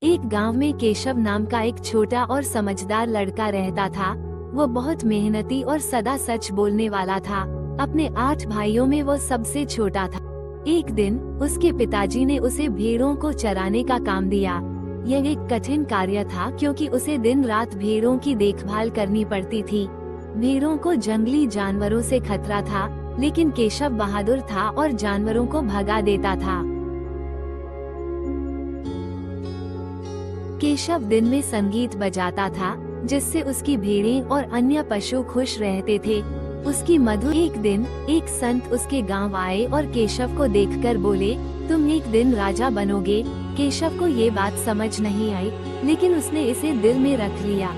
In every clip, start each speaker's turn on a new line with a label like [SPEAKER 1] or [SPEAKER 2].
[SPEAKER 1] एक गांव में केशव नाम का एक छोटा और समझदार लड़का रहता था। वो बहुत मेहनती और सदा सच बोलने वाला था। अपने 8 भाइयों में वो सबसे छोटा था। एक दिन उसके पिताजी ने उसे भेड़ों को चराने का काम दिया। यह एक कठिन कार्य था क्योंकि उसे दिन रात भेड़ों की देखभाल करनी पड़ती थी। भेड़ों को जंगली जानवरों से खतरा था, लेकिन केशव बहादुर था और जानवरों को भगा देता था। केशव दिन में संगीत बजाता था, जिससे उसकी भेड़ें और अन्य पशु खुश रहते थे। उसकी मधुर एक दिन एक संत उसके गांव आए और केशव को देखकर बोले, तुम एक दिन राजा बनोगे। केशव को ये बात समझ नहीं आई, लेकिन उसने इसे दिल में रख लिया।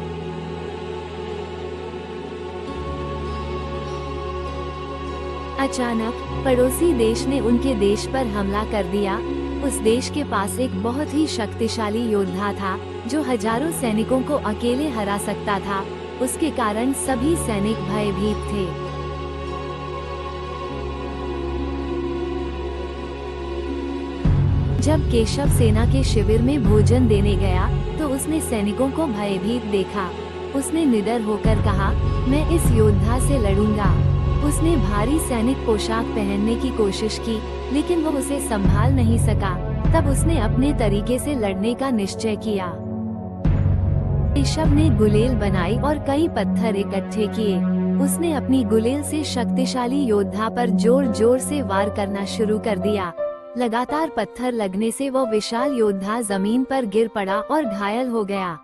[SPEAKER 1] अचानक पड़ोसी देश ने उनके देश पर हमला कर दिया। उस देश के पास एक बहुत ही शक्तिशाली योद्धा था, जो हजारों सैनिकों को अकेले हरा सकता था। उसके कारण सभी सैनिक भयभीत थे। जब केशव सेना के शिविर में भोजन देने गया, तो उसने सैनिकों को भयभीत देखा। उसने निडर होकर कहा, मैं इस योद्धा से लड़ूंगा। उसने भारी सैनिक पोशाक पहनने की कोशिश की, लेकिन वो उसे संभाल नहीं सका। तब उसने अपने तरीके से लड़ने का निश्चय किया। केशव ने गुलेल बनाई और कई पत्थर इकट्ठे किए। उसने अपनी गुलेल से शक्तिशाली योद्धा पर जोर जोर से वार करना शुरू कर दिया। लगातार पत्थर लगने से वो विशाल योद्धा जमीन पर गिर पड़ा और घायल हो गया।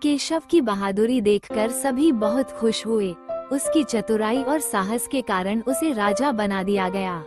[SPEAKER 1] केशव की बहादुरी देखकर सभी बहुत खुश हुए। उसकी चतुराई और साहस के कारण उसे राजा बना दिया गया।